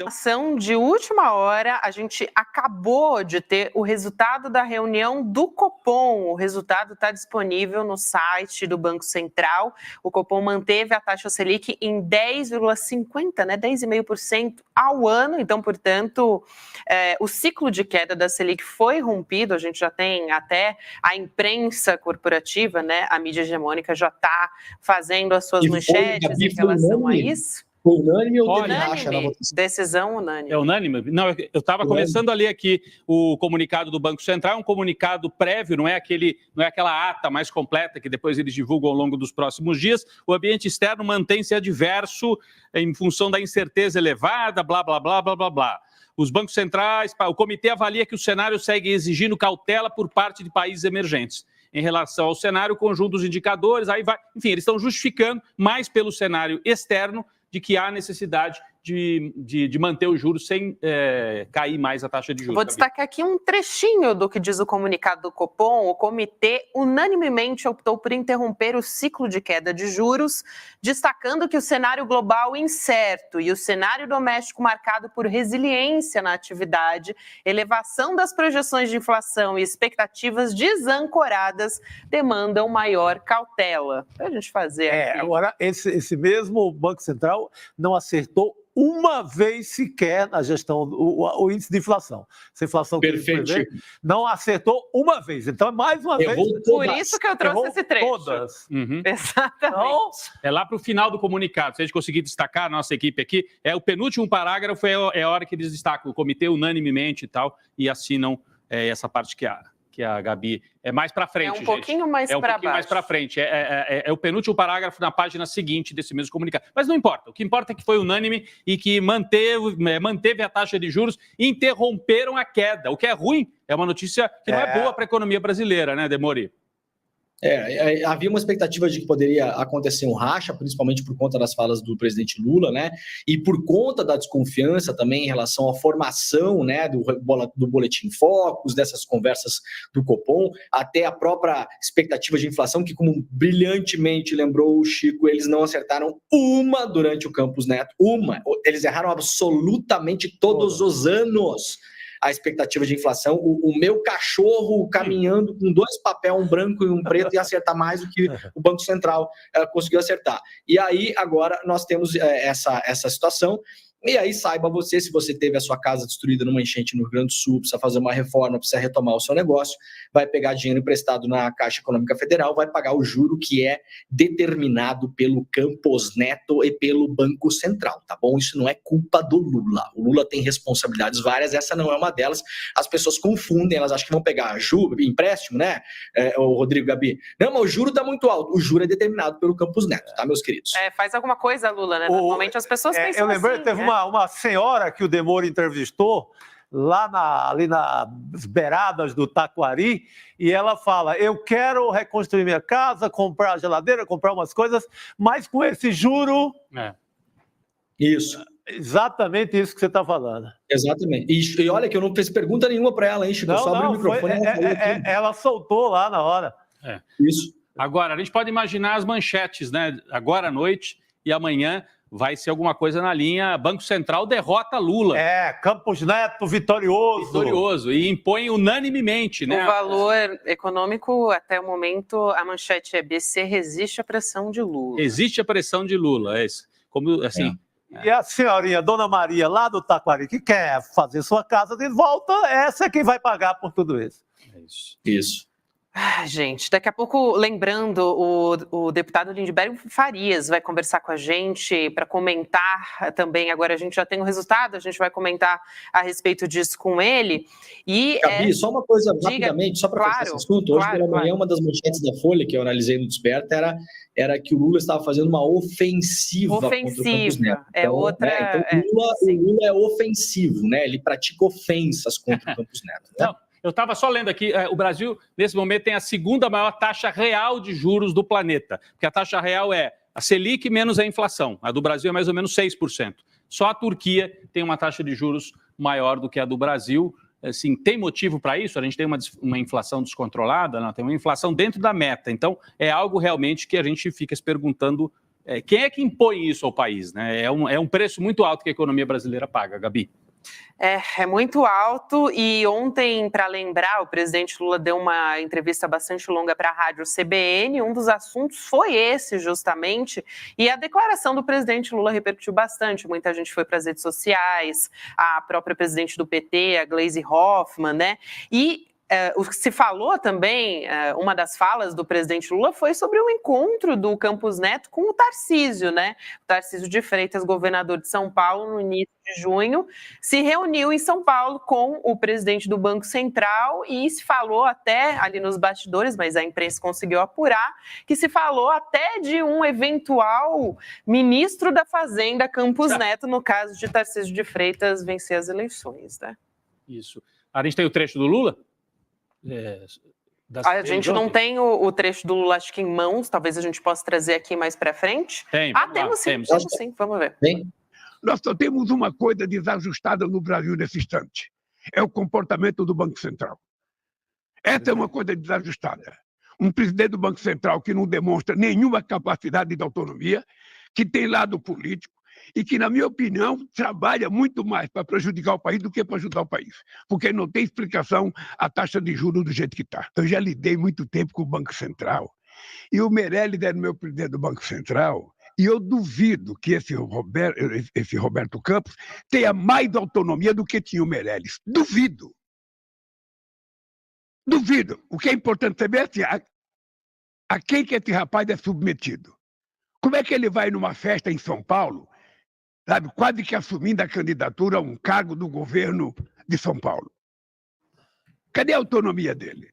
Ação de última hora, a gente acabou de ter o resultado da reunião do Copom. O resultado está disponível no site do Banco Central. O Copom manteve a taxa Selic em 10,50%, né, 10,5% ao ano. Então, portanto, o ciclo de queda da Selic foi rompido. A gente já tem até a imprensa corporativa, né, a mídia hegemônica já está fazendo as suas manchetes em relação a isso. Foi unânime ou teve racha na votação? Decisão unânime. É unânime? Não, eu estava começando a ler aqui o comunicado do Banco Central, um comunicado prévio, não é aquela ata mais completa que depois eles divulgam ao longo dos próximos dias. O ambiente externo mantém-se adverso em função da incerteza elevada, blá, blá, blá, blá, blá, blá. Os bancos centrais, o comitê avalia que o cenário segue exigindo cautela por parte de países emergentes. Em relação ao cenário, o conjunto dos indicadores, aí vai, enfim, eles estão justificando mais pelo cenário externo de que há necessidade de manter os juros sem cair mais a taxa de juros. Vou destacar aqui um trechinho do que diz o comunicado do Copom. O comitê unanimemente optou por interromper o ciclo de queda de juros, destacando que o cenário global incerto e o cenário doméstico marcado por resiliência na atividade, elevação das projeções de inflação e expectativas desancoradas demandam maior cautela. Para a gente fazer aqui. Agora, esse mesmo Banco Central não acertou uma vez sequer na gestão, o índice de inflação. Essa inflação que Perfeito. Ele não acertou uma vez. Então, mais uma vez... Por isso que eu trouxe esse trecho. Todas. Uhum. Exatamente. Então, é lá para o final do comunicado. Se a gente conseguir destacar a nossa equipe aqui, o penúltimo parágrafo é a hora que eles destacam o comitê unanimemente e tal, e assinam essa parte que a Gabi... É mais para frente, gente. É um pouquinho mais para baixo. É um pouquinho mais para frente. É o penúltimo parágrafo na página seguinte desse mesmo comunicado. Mas não importa. O que importa é que foi unânime e que manteve a taxa de juros e interromperam a queda. O que é ruim é uma notícia que não é boa para a economia brasileira, né, Demori? Havia uma expectativa de que poderia acontecer um racha, principalmente por conta das falas do presidente Lula, né? E por conta da desconfiança também em relação à formação, né, do Boletim Focus, dessas conversas do Copom, até a própria expectativa de inflação, que, como brilhantemente lembrou o Chico, eles não acertaram uma durante o Campus Neto. Uma. Eles erraram absolutamente todos os anos a expectativa de inflação. O meu cachorro caminhando com 2 papéis, um branco e um preto, ia acertar mais do que o Banco Central conseguiu acertar. E aí, agora, nós temos essa situação. E aí, saiba você, se você teve a sua casa destruída numa enchente no Rio Grande do Sul, precisa fazer uma reforma, precisa retomar o seu negócio, vai pegar dinheiro emprestado na Caixa Econômica Federal, vai pagar o juro que é determinado pelo Campos Neto e pelo Banco Central, tá bom? Isso não é culpa do Lula. O Lula tem responsabilidades várias, essa não é uma delas. As pessoas confundem, elas acham que vão pegar empréstimo, né, o Rodrigo, Gabi? Não, mas o juro tá muito alto. O juro é determinado pelo Campos Neto, tá, meus queridos? Faz alguma coisa, Lula, né? Normalmente as pessoas pensam eu lembrei, assim, teve uma senhora que o Demori entrevistou lá ali nas beiradas do Taquari, e ela fala: eu quero reconstruir minha casa, comprar a geladeira, comprar umas coisas, mas com esse juro... Isso. Exatamente isso que você está falando. Exatamente. E olha que eu não fiz pergunta nenhuma para ela, hein, Chico? Não, só abri o microfone. Ela soltou lá na hora. Isso. Agora, a gente pode imaginar as manchetes, né? Agora à noite e amanhã vai ser alguma coisa na linha Banco Central derrota Lula. Campos Neto vitorioso. Vitorioso. E impõe unanimemente, né? O valor econômico, até o momento, a manchete é: BC resiste à pressão de Lula. Existe a pressão de Lula, é isso. Como, assim... E a senhorinha, Dona Maria, lá do Taquari, que quer fazer sua casa de volta, essa é quem vai pagar por tudo isso. É isso. Isso. Gente, daqui a pouco, lembrando, o deputado Lindbergh Farias vai conversar com a gente para comentar também. Agora a gente já tem o resultado, a gente vai comentar a respeito disso com ele. E, Gabi, só uma coisa rapidamente, só para fechar esse assunto. Hoje pela manhã, uma das manchetes da Folha que eu analisei no Desperta era que o Lula estava fazendo uma ofensiva contra o Campos Neto. Então, o Lula é ofensivo, né? Ele pratica ofensas contra o Campos Neto. Né? Não. Eu estava só lendo aqui, o Brasil, nesse momento, tem a segunda maior taxa real de juros do planeta. Porque a taxa real é a Selic menos a inflação. A do Brasil é mais ou menos 6%. Só a Turquia tem uma taxa de juros maior do que a do Brasil. Assim, tem motivo para isso? A gente tem uma inflação descontrolada? Não, tem uma inflação dentro da meta. Então, é algo realmente que a gente fica se perguntando quem é que impõe isso ao país, né? É um preço muito alto que a economia brasileira paga, Gabi. É muito alto, e ontem, para lembrar, o presidente Lula deu uma entrevista bastante longa para a rádio CBN, um dos assuntos foi esse justamente, e a declaração do presidente Lula repercutiu bastante, muita gente foi para as redes sociais, a própria presidente do PT, a Gleisi Hoffmann, né, e o que se falou também, uma das falas do presidente Lula foi sobre o encontro do Campos Neto com o Tarcísio, né? O Tarcísio de Freitas, governador de São Paulo, no início de junho, se reuniu em São Paulo com o presidente do Banco Central e se falou até ali nos bastidores, mas a imprensa conseguiu apurar, que se falou até de um eventual ministro da Fazenda, Campos Neto, no caso de Tarcísio de Freitas vencer as eleições, né? Isso. A gente tem o trecho do Lula? A gente não tem o trecho do Lula, acho que em mãos, talvez a gente possa trazer aqui mais para frente. Temos sim, vamos ver. Nós só temos uma coisa desajustada no Brasil nesse instante, é o comportamento do Banco Central. Essa é uma coisa desajustada. Um presidente do Banco Central que não demonstra nenhuma capacidade de autonomia, que tem lado político, e que, na minha opinião, trabalha muito mais para prejudicar o país do que para ajudar o país, porque não tem explicação a taxa de juros do jeito que está. Eu já lidei muito tempo com o Banco Central, e o Meirelles era meu presidente do Banco Central, e eu duvido que esse Roberto Campos tenha mais autonomia do que tinha o Meirelles. Duvido. Duvido. O que é importante saber é assim, a quem que esse rapaz é submetido. Como é que ele vai numa festa em São Paulo, sabe, quase que assumindo a candidatura a um cargo do governo de São Paulo? Cadê a autonomia dele?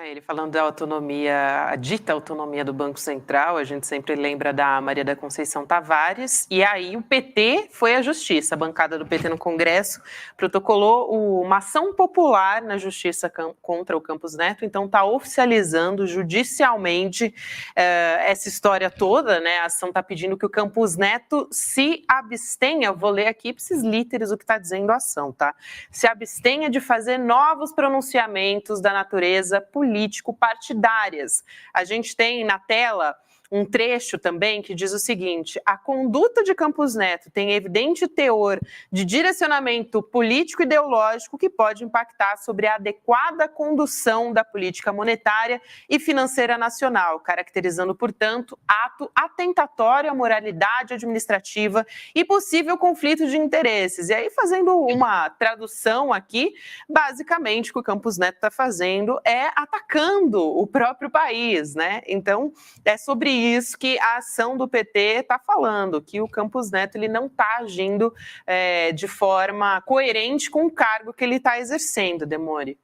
Ele falando da autonomia, a dita autonomia do Banco Central, a gente sempre lembra da Maria da Conceição Tavares, e aí o PT foi à Justiça, a bancada do PT no Congresso protocolou uma ação popular na Justiça contra o Campos Neto, então está oficializando judicialmente essa história toda, né? A ação está pedindo que o Campos Neto se abstenha, vou ler aqui ipsis literis o que está dizendo a ação, tá? Se abstenha de fazer novos pronunciamentos da natureza político-partidárias. A gente tem na tela um trecho também que diz o seguinte: a conduta de Campos Neto tem evidente teor de direcionamento político-ideológico que pode impactar sobre a adequada condução da política monetária e financeira nacional, caracterizando, portanto, ato atentatório à moralidade administrativa e possível conflito de interesses. E aí, fazendo uma tradução aqui, basicamente o que o Campos Neto está fazendo é atacando o próprio país, né? Então, é sobre isso que a ação do PT está falando, que o Campos Neto ele não está agindo de forma coerente com o cargo que ele está exercendo, Demori.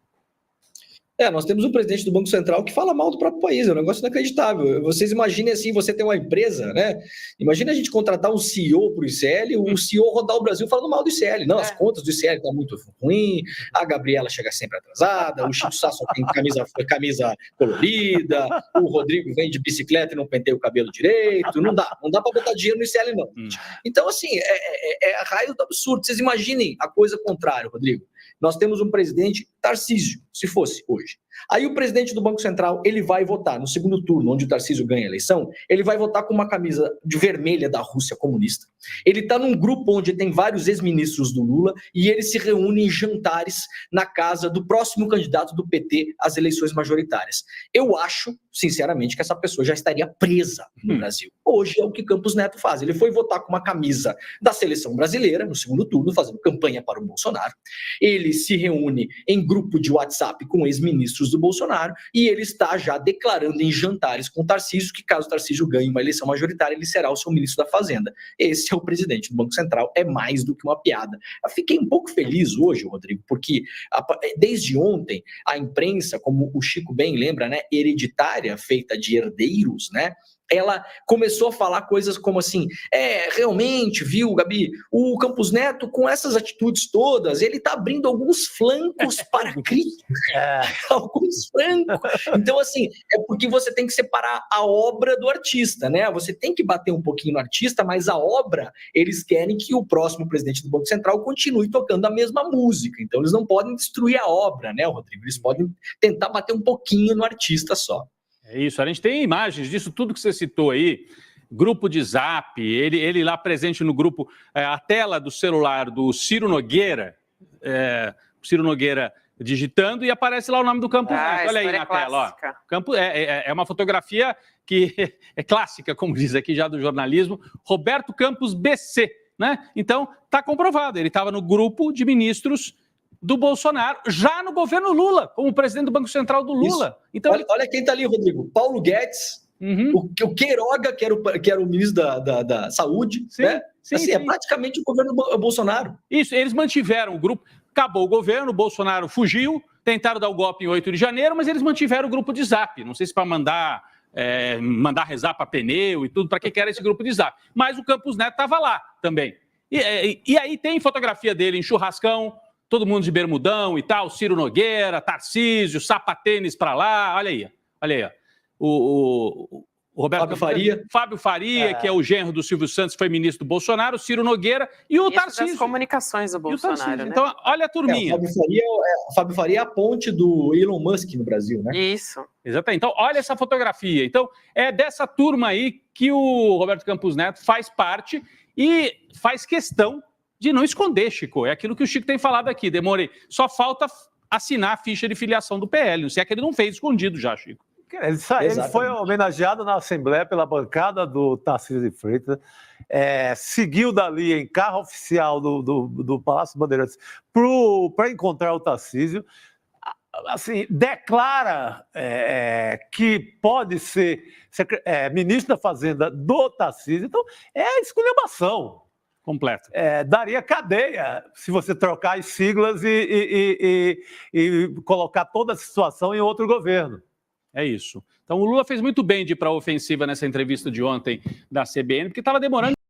Nós temos um presidente do Banco Central que fala mal do próprio país, é um negócio inacreditável. Vocês imaginem assim, você tem uma empresa, né? Imagina a gente contratar um CEO para o ICL, o CEO rodar o Brasil falando mal do ICL. Não, as contas do ICL estão muito ruins, a Gabriela chega sempre atrasada, o Chico Sá só tem camisa colorida, o Rodrigo vem de bicicleta e não penteia o cabelo direito. Não dá para botar dinheiro no ICL, não. Então, assim, é raio do absurdo. Vocês imaginem a coisa contrária, Rodrigo. Nós temos um presidente, Tarcísio, se fosse hoje. Aí o presidente do Banco Central, ele vai votar no segundo turno, onde o Tarcísio ganha a eleição, ele vai votar com uma camisa de vermelha da Rússia comunista. Ele está num grupo onde tem vários ex-ministros do Lula e ele se reúne em jantares na casa do próximo candidato do PT às eleições majoritárias. Eu acho, sinceramente, que essa pessoa já estaria presa no Brasil. Hoje é o que Campos Neto faz. Ele foi votar com uma camisa da seleção brasileira no segundo turno, fazendo campanha para o Bolsonaro. Ele se reúne em grupo de WhatsApp com ex-ministros do Bolsonaro e ele está já declarando em jantares com o Tarcísio que, caso o Tarcísio ganhe uma eleição majoritária, ele será o seu ministro da Fazenda. Esse é o presidente do Banco Central, é mais do que uma piada. Eu fiquei um pouco feliz hoje, Rodrigo, porque desde ontem a imprensa, como o Chico bem lembra, né, hereditária, feita de herdeiros, né, ela começou a falar coisas como assim, realmente, viu, Gabi, o Campos Neto, com essas atitudes todas, ele está abrindo alguns flancos para crítica. Alguns flancos. Então, assim, é porque você tem que separar a obra do artista, né? Você tem que bater um pouquinho no artista, mas a obra, eles querem que o próximo presidente do Banco Central continue tocando a mesma música. Então, eles não podem destruir a obra, né, Rodrigo? Eles podem tentar bater um pouquinho no artista só. É isso, a gente tem imagens disso tudo que você citou aí. grupo de Zap, ele lá presente no grupo, a tela do celular do Ciro Nogueira, digitando e aparece lá o nome do Campos Neto. Olha aí na tela, ó. É uma fotografia que é clássica, como diz aqui já do jornalismo, Roberto Campos BC, né? Então, está comprovado, ele estava no grupo de ministros do Bolsonaro, já no governo Lula, como presidente do Banco Central do Lula. Isso. Então, olha quem está ali, Rodrigo. Paulo Guedes, o Queiroga, que era o ministro da Saúde, sim, né? Sim, assim, é praticamente o governo Bolsonaro. Isso, eles mantiveram o grupo, acabou o governo, o Bolsonaro fugiu, tentaram dar o golpe em 8 de janeiro, mas eles mantiveram o grupo de Zap. Não sei se para mandar rezar para pneu e tudo, para que era esse grupo de Zap. Mas o Campos Neto estava lá também. E aí tem fotografia dele em churrascão, todo mundo de bermudão e tal, Ciro Nogueira, Tarcísio, sapatênis para lá, olha aí, ó. O Roberto Fábio Faria, que é o genro do Silvio Santos, foi ministro do Bolsonaro, Ciro Nogueira e o Tarcísio. Das comunicações do Bolsonaro, né? Então, olha a turminha. O Fábio Faria é a ponte do Elon Musk no Brasil, né? Isso. Exatamente. Então, olha essa fotografia. Então, é dessa turma aí que o Roberto Campos Neto faz parte e faz questão de não esconder, Chico. É aquilo que o Chico tem falado aqui, demorei. Só falta assinar a ficha de filiação do PL. Não sei, é que ele não fez escondido já, Chico. Ele foi homenageado na Assembleia pela bancada do Tarcísio de Freitas, seguiu dali em carro oficial do Palácio Bandeirantes para encontrar o Tarcísio, assim, declara que pode ser ministro da Fazenda do Tarcísio, então é esculhambação. Completo. Daria cadeia se você trocar as siglas e colocar toda a situação em outro governo. É isso. Então o Lula fez muito bem de ir para a ofensiva nessa entrevista de ontem da CBN, porque estava demorando